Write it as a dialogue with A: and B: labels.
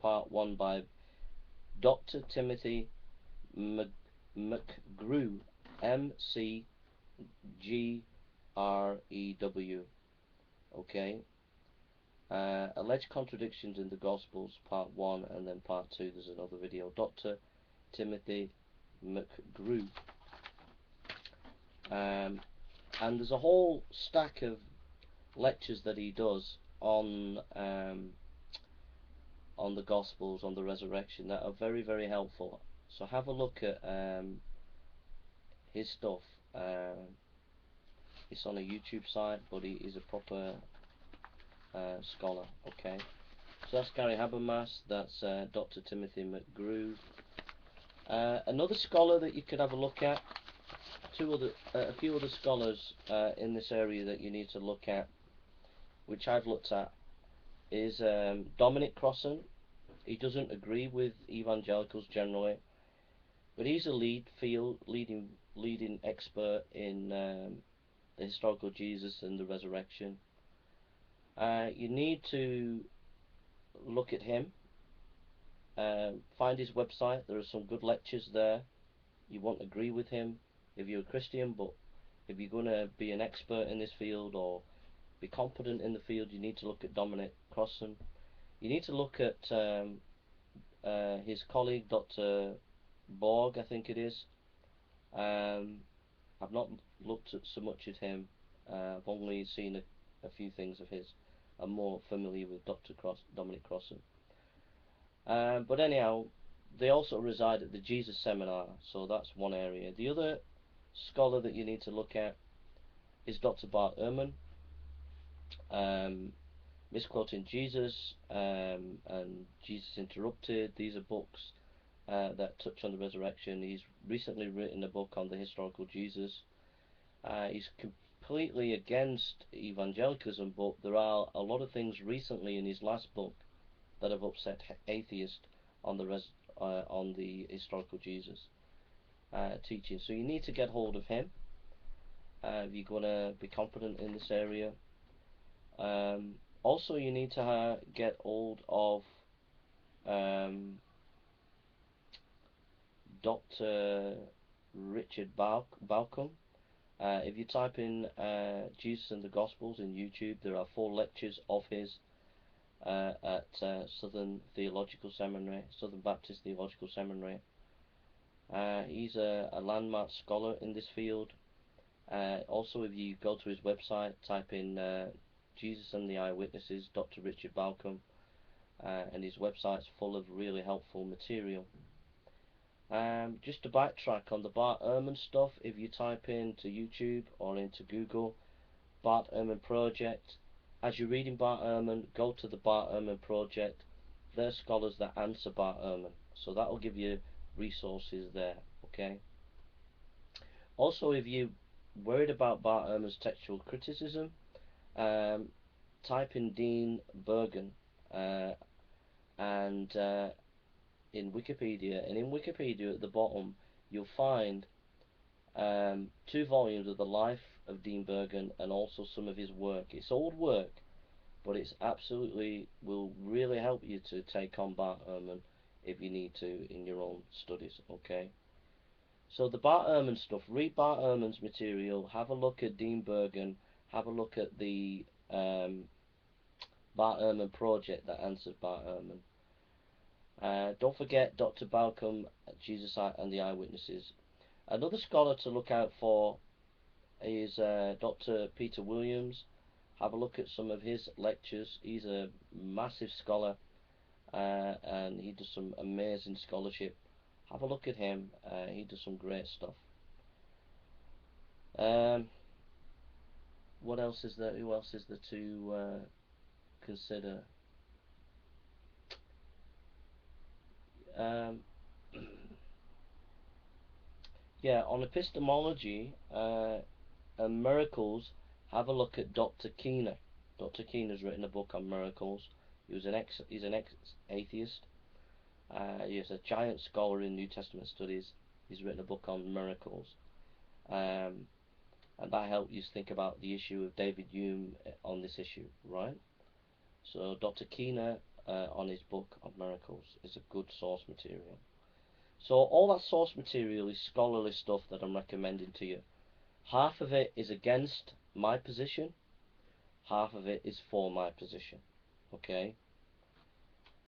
A: Part 1 by Dr. Timothy McGrew, McGrew. Okay. Alleged contradictions in the Gospels, Part 1, and then Part 2 there's another video. Dr. Timothy McGrew. And there's a whole stack of lectures that he does on the Gospels, on the resurrection, that are very, very helpful. So have a look at his stuff. It's on a YouTube site, but he is a proper scholar. Okay, so that's Gary Habermas. That's Dr. Timothy McGrew. Another scholar that you could have a look at. A few other scholars in this area that you need to look at, which I've looked at, is Dominic Crossan. He doesn't agree with evangelicals generally, but he's a leading expert in the historical Jesus and the resurrection. You need to look at him. Find his website. There are some good lectures there. You won't agree with him if you're a Christian, but if you're going to be an expert in this field or be competent in the field, you need to look at Dominic Crossan. You need to look at his colleague, Dr. Borg, I think it is. I've not looked at so much at him. I've only seen a few things of his. I'm more familiar with Dominic Crossan. But anyhow, they also reside at the Jesus Seminar, so that's one area. The other scholar that you need to look at is Dr. Bart Ehrman. Misquoting Jesus and Jesus Interrupted. These are books that touch on the resurrection. He's recently written a book on the historical Jesus. He's completely against evangelicalism, but there are a lot of things recently in his last book that have upset atheists on the historical Jesus teaching. So you need to get hold of him if you're going to be competent in this area. Also, you need to get hold of Dr. Richard Bauckham. If you type in Jesus and the Gospels in YouTube, there are 4 lectures of his at Southern Baptist Theological Seminary. He's a landmark scholar in this field. Also, if you go to his website, type in Jesus and the Eyewitnesses, Dr. Richard Bauckham, and his website's full of really helpful material. Just to backtrack on the Bart Ehrman stuff, if you type into YouTube or into Google Bart Ehrman Project, as you're reading Bart Ehrman, go to the Bart Ehrman Project. They're scholars that answer Bart Ehrman, so that will give you resources there. Okay. Also, if you're worried about Bart Ehrman's textual criticism, type in Dean Bergen and in Wikipedia, and in Wikipedia at the bottom you'll find 2 volumes of the life of Dean Bergen and also some of his work. It's old work, but it's absolutely will really help you to take on Bart Ehrman if you need to in your own studies. Okay. So the Bart Ehrman stuff, read Bart Ehrman's material, have a look at Dean Bergen, have a look at the Bart Ehrman Project that answers Bart Ehrman. Don't forget Dr. Bauckham, Jesus and the Eyewitnesses. Another scholar to look out for is Dr. Peter Williams. Have a look at some of his lectures. He's a massive scholar and he does some amazing scholarship. Have a look at him. He does some great stuff. What else is there? Who else is there to consider? Yeah, on epistemology and miracles, have a look at Dr. Keener. Dr. Keener's written a book on miracles. He's an ex-atheist. He's a giant scholar in New Testament studies. He's written a book on miracles. And that helps you think about the issue of David Hume on this issue, right? So Dr. Keener on his book of miracles is a good source material. So all that source material is scholarly stuff that I'm recommending to you. Half of it is against my position, half of it is for my position. Okay,